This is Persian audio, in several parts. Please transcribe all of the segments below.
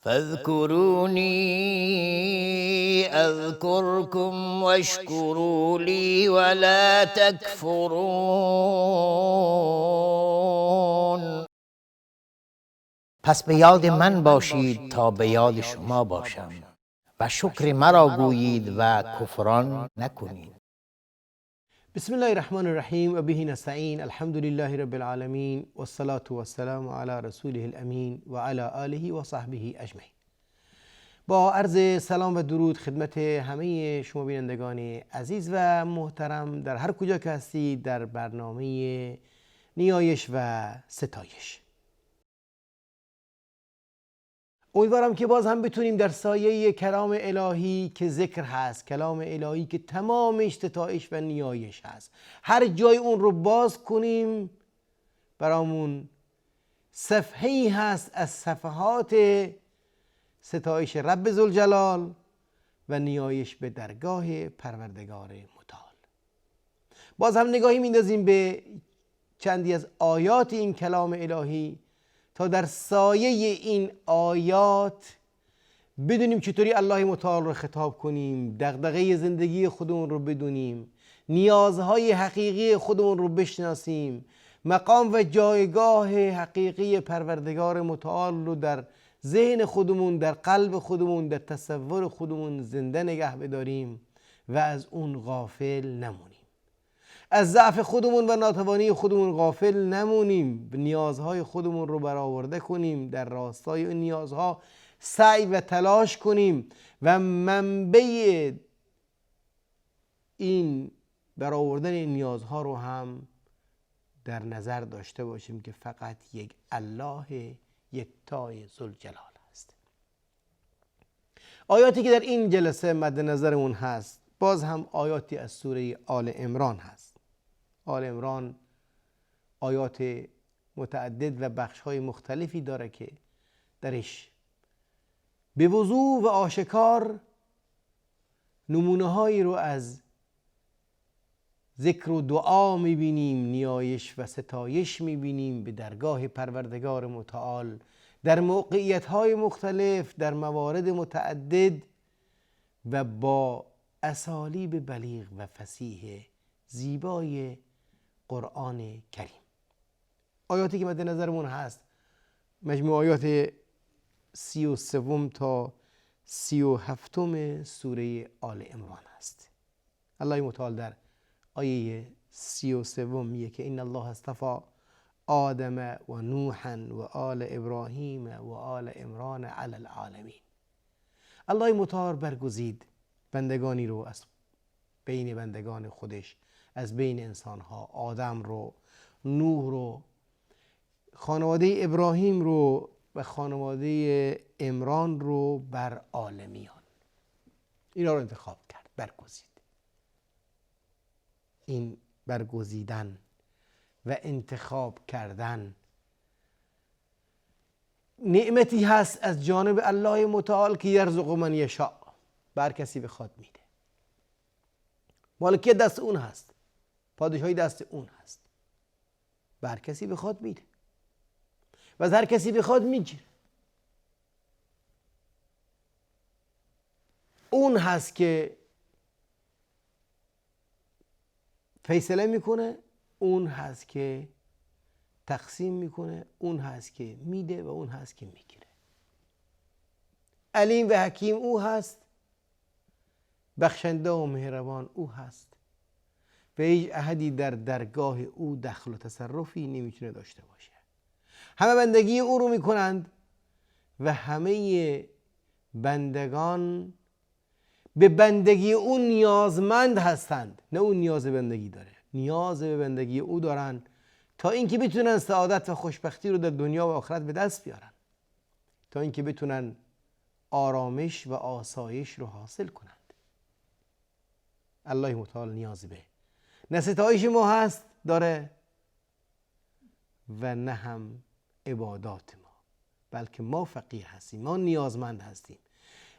فاذكروني اذكركم واشکروا لی ولا تکفرون. پس به یاد من باشید تا به یاد شما باشم و شکر مرا گویید و کفران نکنید. بسم الله الرحمن الرحیم و به نستعین. الحمد لله رب العالمین و الصلاة و السلام علی رسوله الامین و علی آله و صحبه اجمعین. با عرض سلام و درود خدمت همه شما بینندگان عزیز و محترم در هر کجا که هستید در برنامه نیایش و ستایش. امیدوارم که باز هم بتونیم در سایه کلام الهی که ذکر هست، کلام الهی که تمامش ستایش و نیایش هست، هر جای اون رو باز کنیم برامون صفحه‌ای هست از صفحات ستایش رب ذوالجلال و نیایش به درگاه پروردگار متعال. باز هم نگاهی میندازیم به چندی از آیات این کلام الهی تا در سایه این آیات بدونیم چطوری الله متعال رو خطاب کنیم، دغدغه زندگی خودمون رو بدونیم، نیازهای حقیقی خودمون رو بشناسیم، مقام و جایگاه حقیقی پروردگار متعال رو در ذهن خودمون، در قلب خودمون، در تصور خودمون زنده نگه بداریم و از اون غافل نمونیم. از ضعف خودمون و ناتوانی خودمون غافل نمونیم، نیازهای خودمون رو برآورده کنیم، در راستای اون نیازها سعی و تلاش کنیم و منبع این برآوردن این نیازها رو هم در نظر داشته باشیم که فقط یک الله یکتای ذوالجلال است. آیاتی که در این جلسه مد نظرمون هست باز هم آیاتی از سوره آل عمران هست. آل عمران آیات متعدد و بخش‌های مختلفی داره که درش به وضوح و آشکار نمونه‌هایی رو از ذکر و دعا می‌بینیم، نیایش و ستایش می‌بینیم به درگاه پروردگار متعال در موقعیت‌های مختلف، در موارد متعدد و با اسالیب بلیغ و فصیح زیبای قرآن کریم. آیاتی که مد نظرمون هست مجموع آیات 33 تا 37 سوره آل عمران است. الله متعال در آیه 33 میگه که ان الله اصطفى آدم و نوحا و آل ابراهیم و آل عمران علی العالمین. الله متعال برگزید بندگانی رو از بین بندگان خودش، از بین انسانها، آدم رو، نوح رو، خانواده ابراهیم رو و خانواده عمران رو بر عالمیان. اینا رو انتخاب کرد، برگزید. این برگزیدن و انتخاب کردن نعمتی هست از جانب الله متعال که یرزق من یشاء، بر کسی بخواد میده. مالکیت دست اون هست، پادشاهی دست اون هست، بر کسی بخواد میده و از هر کسی بخواد میگیره. اون هست که فیصله میکنه، اون هست که تقسیم میکنه، اون هست که میده و اون هست که میگیره. علیم و حکیم او هست، بخشنده و مهربان او هست و هیچ احدی در درگاه او دخل و تصرفی نمیتونه داشته باشه. همه بندگی او رو میکنند و همه بندگان به بندگی او نیازمند هستند. نه اون نیاز به بندگی داره، نیاز به بندگی او دارن تا اینکه بتونن سعادت و خوشبختی رو در دنیا و آخرت به دست بیارن، تا اینکه بتونن آرامش و آسایش رو حاصل کنند. الله متعال نیاز به نه ستایش ما هست داره و نه هم عبادات ما، بلکه ما فقیر هستیم، ما نیازمند هستیم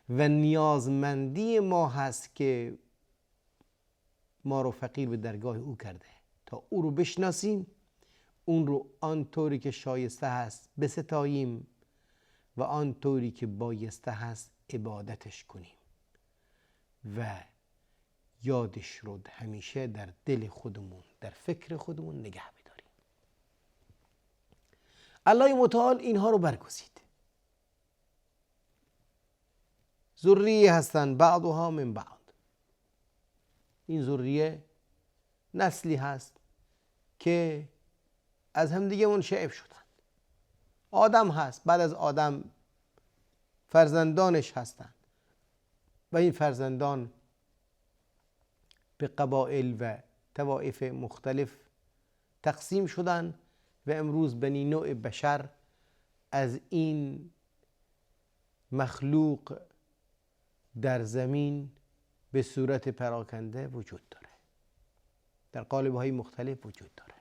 و نیازمندی ما هست که ما رو فقیر به درگاه او کرده تا او رو بشناسیم، اون رو آنطوری که شایسته هست بستاییم و آن طوری که بایسته هست عبادتش کنیم و یادش رو همیشه در دل خودمون، در فکر خودمون نگه بداریم. الله متعال اینها رو برگزید. ذریه هستن، بعضها من بعض. این ذریه نسلی هست که از همدیگه منشعب شدن. آدم هست، بعد از آدم فرزندانش هستند و این فرزندان به قبایل و طوائف مختلف تقسیم شدن و امروز بنی نوع بشر از این مخلوق در زمین به صورت پراکنده وجود داره، در قالب‌های مختلف وجود داره.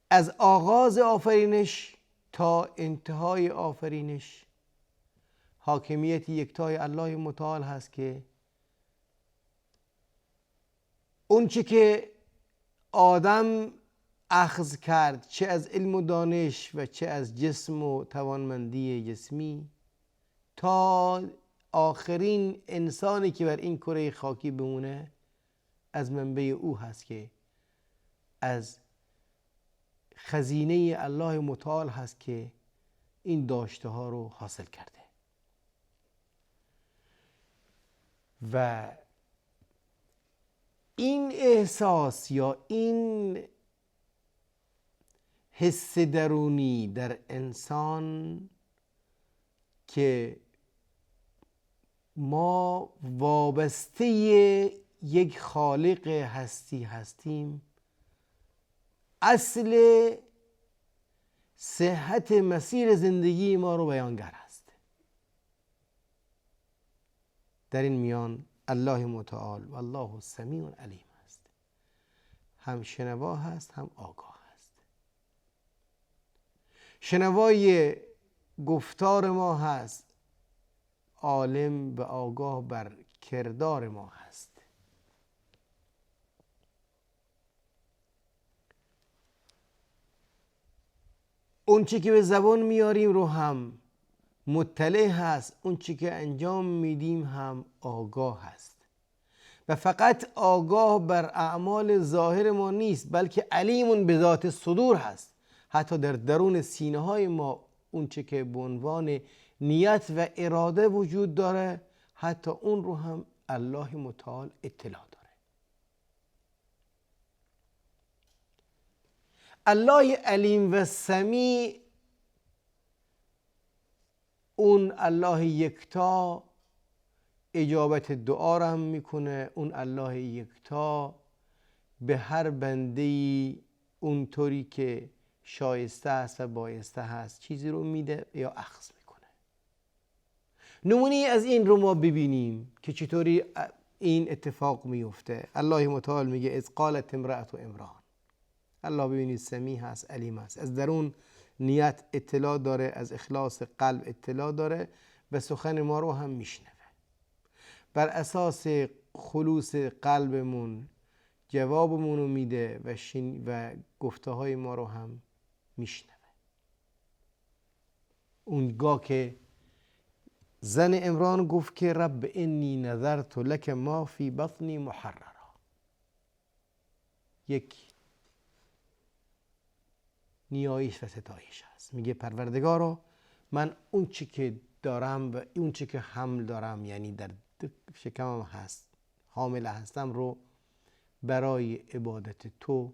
از آغاز آفرینش تا انتهای آفرینش حاکمیت یکتای الله متعال هست که اون چی که آدم اخذ کرد، چه از علم و دانش و چه از جسم و توانمندی جسمی، تا آخرین انسانی که بر این کره خاکی بمونه، از منبع او هست که از خزینه الله متعال هست که این داشته ها رو حاصل کرده. و این احساس یا این حس درونی در انسان که ما وابسته یک خالق هستی هستیم، اصل صحت مسیر زندگی ما رو بیانگر است. در این میان الله متعال و الله سمیع علیم است، هم شنوا هست هم آگاه است. شنوای گفتار ما هست، عالم و آگاه بر کردار ما هست. اون چی که به زبان میاریم رو هم مطلع هست، اون چی که انجام میدیم هم آگاه هست. و فقط آگاه بر اعمال ظاهر ما نیست، بلکه علیم به ذات صدور هست. حتی در درون سینه های ما اون چی که به عنوان نیت و اراده وجود داره، حتی اون رو هم الله متعال اطلاع داره. الله علیم و سمیع، اون الله یکتا اجابت دعا را هم میکنه. اون الله یکتا به هر بنده‌ای اونطوری که شایسته است و بایسته هست چیزی رو میده یا اخذ میکنه. نمونه از این رو ما ببینیم که چطوری این اتفاق میفته. الله متعال میگه اذ قالت امرأة عمران. الله ببینید سمیع هست، علیم هست، از درون نیت اطلاع داره، از اخلاص قلب اطلاع داره و سخن ما رو هم میشنوه. بر اساس خلوص قلبمون جوابمون رو میده و گفته های ما رو هم میشنوه. اونگاه که زن عمران گفت که رب انی نذرت لک ما فی بطنی محررا، یک نیایش و ستایش هست. میگه پروردگارا، من اون چی که دارم و اون چی که حمل دارم، یعنی در شکمم هست، حامل هستم، رو برای عبادت تو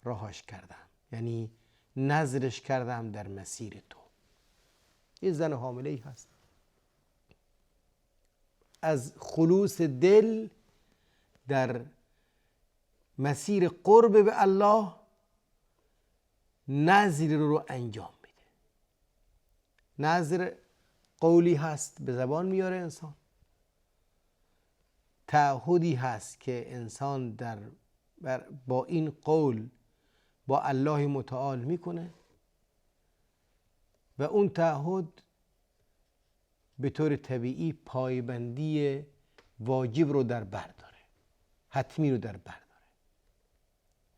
رهاش کردم، یعنی نذرش کردم در مسیر تو. این زن حامله ای هست، از خلوص دل در مسیر قرب به الله نذر رو انجام میده. نذر قولی هست، به زبان میاره انسان، تعهدی هست که انسان با این قول با الله متعال میکنه و اون تعهد به طور طبیعی پایبندی واجب رو در بر داره، حتمی رو در بر داره.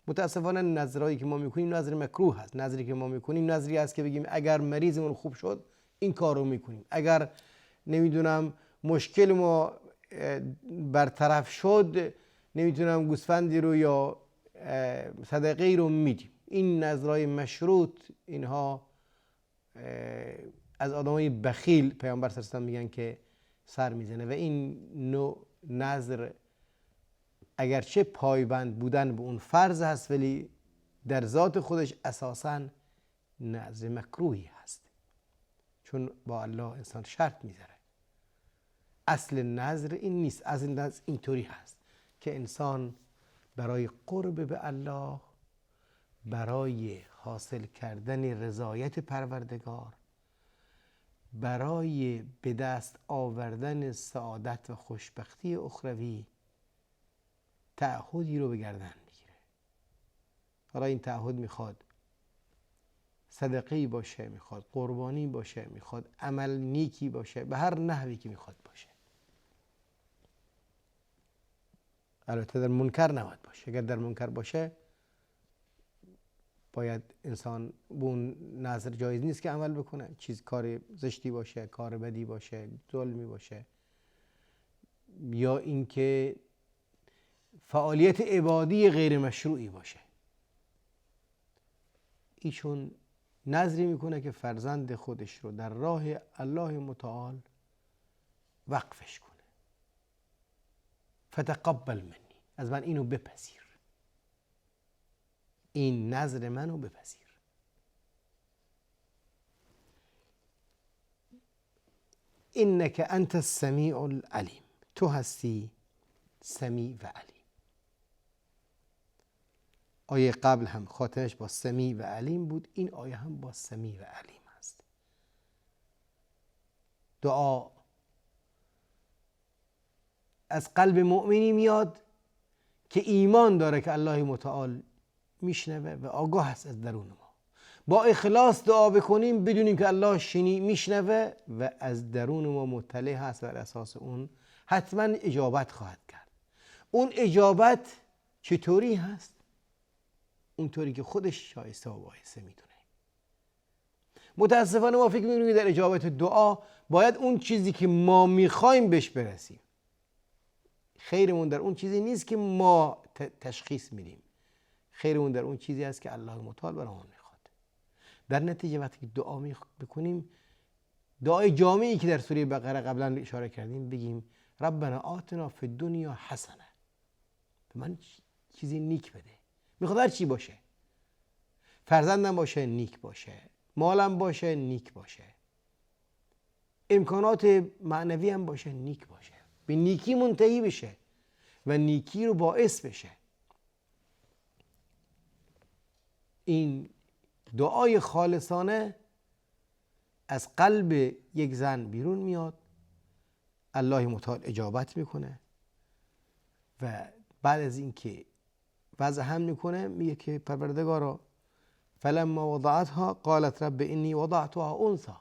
متاسفانه نظرهایی که ما میکنیم نظر مکروه هست. نظری که ما میکنیم نظری است که بگیم اگر مریضمون خوب شد این کار رو میکنیم، اگر نمیدونم مشکل ما برطرف شد نمیدونم گوسفندی رو یا صدقه رو میدیم. این نظرهای مشروط اینها از آدمای بخیل پیامبر صلی الله علیه و آله میگن که سر میزنه و این نوع نظر اگرچه پایبند بودن به اون فرض هست ولی در ذات خودش اساساً نظر مکروهی هست، چون با الله انسان شرط میذاره. اصل نظر این نیست. اصل نظر اینطوری هست که انسان برای قرب به الله، برای حاصل کردن رضایت پروردگار، برای به دست آوردن سعادت و خوشبختی اخروی تعهدی رو به گردن میگیره. حالا این تعهد میخواد صدقه‌ای باشه، میخواد قربانی باشه، میخواد عمل نیکی باشه، به هر نحوی که میخواد باشه. البته در منکر نباید باشه. اگر در منکر باشه باید انسان به اون نظر جایز نیست که عمل بکنه. کار زشتی باشه، کار بدی باشه، ظلمی باشه، یا اینکه فعالیت عبادی غیر مشروعی باشه. ایشون نظری میکنه که فرزند خودش رو در راه الله متعال وقفش کنه. فتقبل منی، از من اینو بپذیر، این نظر منو بپذیر. انک انت السمیع العلیم، تو هستی سمیع و علیم. آیه قبل هم خاتمش با سمیع و علیم بود، این آیه هم با سمیع و علیم هست. دعا از قلب مؤمنی میاد که ایمان داره که الله متعال میشنوه و آگاه هست از درون ما. با اخلاص دعا بکنیم بدونیم که الله میشنوه و از درون ما مطلع هست و بر اساس اون حتما اجابت خواهد کرد. اون اجابت چطوری هست؟ اونطوری که خودش شایسته و بایسته میدونه. متاسفانه ما فکر میکنیم در اجابت دعا باید اون چیزی که ما میخوایم بهش برسیم. خیرمون در اون چیزی نیست که ما تشخیص میدیم، خیرمون در اون چیزی است که الله متعال برامون میخواد. در نتیجه وقتی که دعا بکنیم، دعای جامعی که در سوره بقره قبلا اشاره کردیم، بگیم ربنا آتنا فی الدنیا حسنه، به من چیزی نیک بده. میخواد هر چی باشه، فرزندم باشه نیک باشه، مالم باشه نیک باشه، امکانات معنوی هم باشه نیک باشه، به نیکی منتهی بشه و نیکی رو باعث بشه. این دعای خالصانه از قلب یک زن بیرون میاد، الله متعال اجابت میکنه و بعد از اینکه وضع هم میکنه میگه که پروردگارا فلما وضعتها قالت رب انی وضعتها انثی.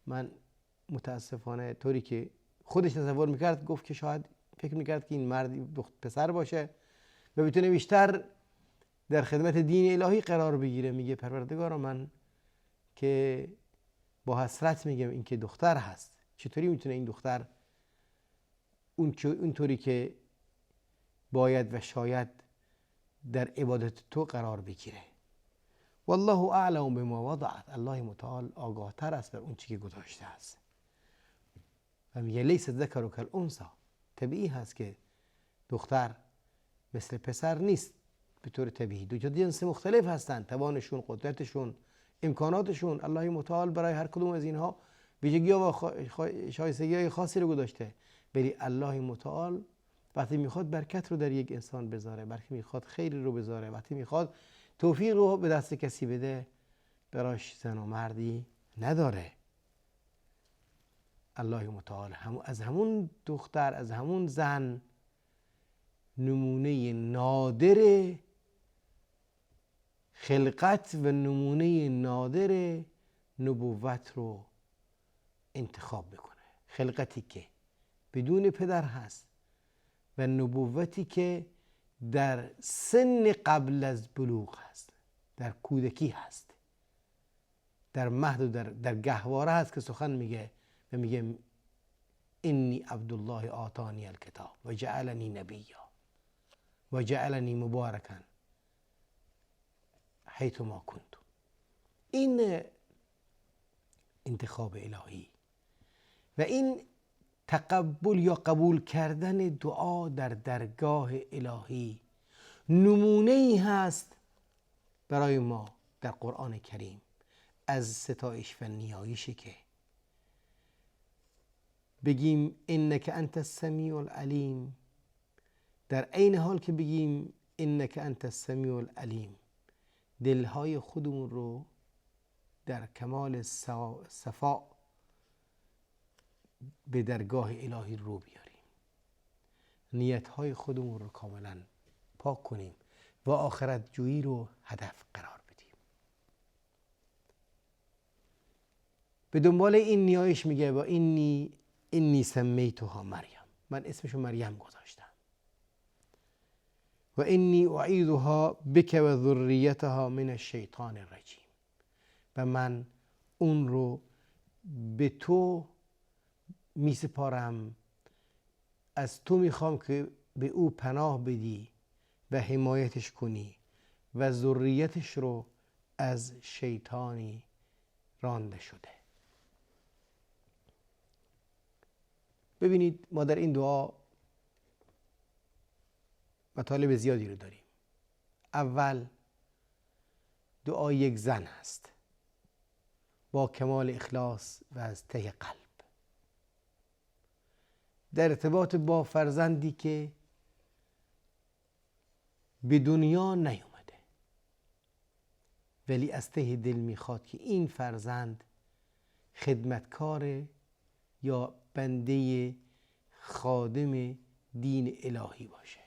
من متاسفانه طوری که خودش تصور میکرد، گفت که شاید فکر میکرد که این مرد پسر باشه و بتونه بیشتر در خدمت دین الهی قرار بگیره. میگه پروردگارا من که با حسرت میگم این که دختر هست، چطوری میتونه این دختر اونطوری که باید و شاید در عبادت تو قرار بگیره. والله اعلم بما وضعت، الله متعال آگاهتر است بر اون چی که گذاشته است. و میگه لیس الذکر کالانثی، طبیعی هست که دختر مثل پسر نیست به طور طبیعی. دو جنس مختلف هستند، توانشون، قدرتشون، امکاناتشون. الله متعال برای هر کدوم از اینها ویژگی‌ها و شایستگی‌های خاصی رو گذاشته. ولی الله متعال وقتی میخواد برکت رو در یک انسان بذاره، وقتی میخواد خیر رو بذاره، وقتی میخواد توفیق رو به دست کسی بده، براش زن و مردی نداره. الله متعال از همون دختر، از همون زن، نمونه نادر خلقت و نمونه نادر نبوت رو انتخاب میکنه. خلقتی که بدون پدر هست و نبوتی که در سن قبل از بلوغ هست، در کودکی هست، در مهد و در گهواره هست که سخن میگه و میگه انی عبدالله آتانی الکتاب و جعلنی نبیا و جعلنی مبارکا حیث ما کنت. این انتخاب الهی و این تقبل یا قبول کردن دعا در درگاه الهی نمونه ای هست برای ما در قرآن کریم از ستایش و نیایشی که بگیم انک انت السمیع العلیم، در عین حال که بگیم انک انت السمیع العلیم دلهای خودمون رو در کمال صفا به درگاه الهی رو بیاریم، نیتهای خودمون رو کاملا پاک کنیم و آخرت جویی رو هدف قرار بدیم. به دنبال این نیایش میگه و اینی سمیتها مریم، من اسمشو مریم گذاشتم، و اینی اعیذها بک و ذریتها من الشیطان الرجیم، و من اون رو به تو می سپارم، از تو میخوام که به او پناه بدی و حمایتش کنی و ذریتش رو از شیطانی رانده شده. ببینید ما در این دعا مطالب زیادی رو داریم. اول دعا یک زن هست با کمال اخلاص و از ته قلب در ارتباط با فرزندی که به دنیا نیومده، ولی از ته دل میخواد که این فرزند خدمتکار یا بنده خادم دین الهی باشه.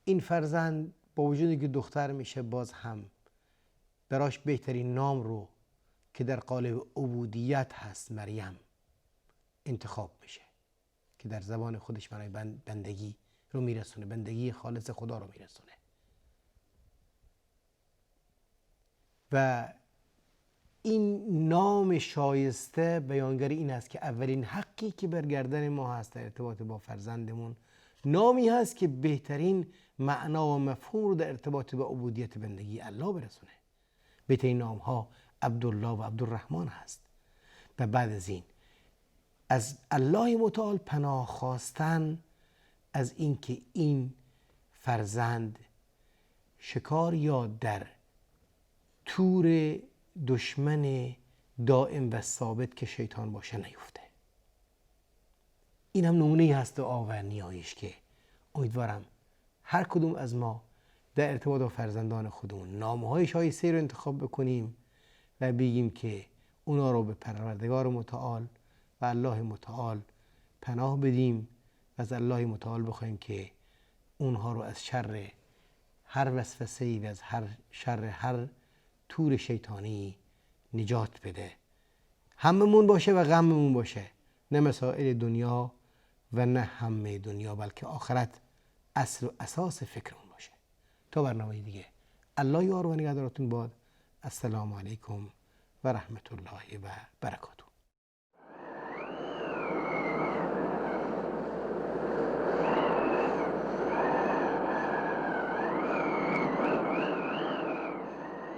این فرزند با وجودی که دختر میشه باز هم براش بهترین نام رو که در قالب عبودیت هست مریم انتخاب میشه که در زبان خودش معنای بندگی رو میرسونه، بندگی خالص خدا رو میرسونه. و این نام شایسته بیانگر این است که اولین حقی که بر گردن ما هست در ارتباط با فرزندمون نامی هست که بهترین معنا و مفهوم رو در ارتباط با عبودیت بندگی الله برسونه. بهترین نام ها عبدالله و عبدالرحمن هست. و بعد از این از الله متعال پناه خواستن از اینکه این فرزند شکار یا در تور دشمن دائم و ثابت که شیطان باشه نیفته. این هم نمونه هست دعا و نیایش که امیدوارم هر کدوم از ما در ارتباط با فرزندان خودمون نامهای شایسته رو انتخاب بکنیم و بگیم که اونا رو به پروردگار متعال و الله متعال پناه بدیم و از الله متعال بخوایم که اونها رو از شر هر وسوسه‌ای و از شر هر تور شیطانی نجات بده. هممون باشه و غممون باشه، نه مسائل دنیا و نه هم دنیا، بلکه آخرت اصل و اساس فکرمون باشه. تا برنامه دیگه، الله یار و نگهدارتون باد. السلام علیکم و رحمت الله و برکاته.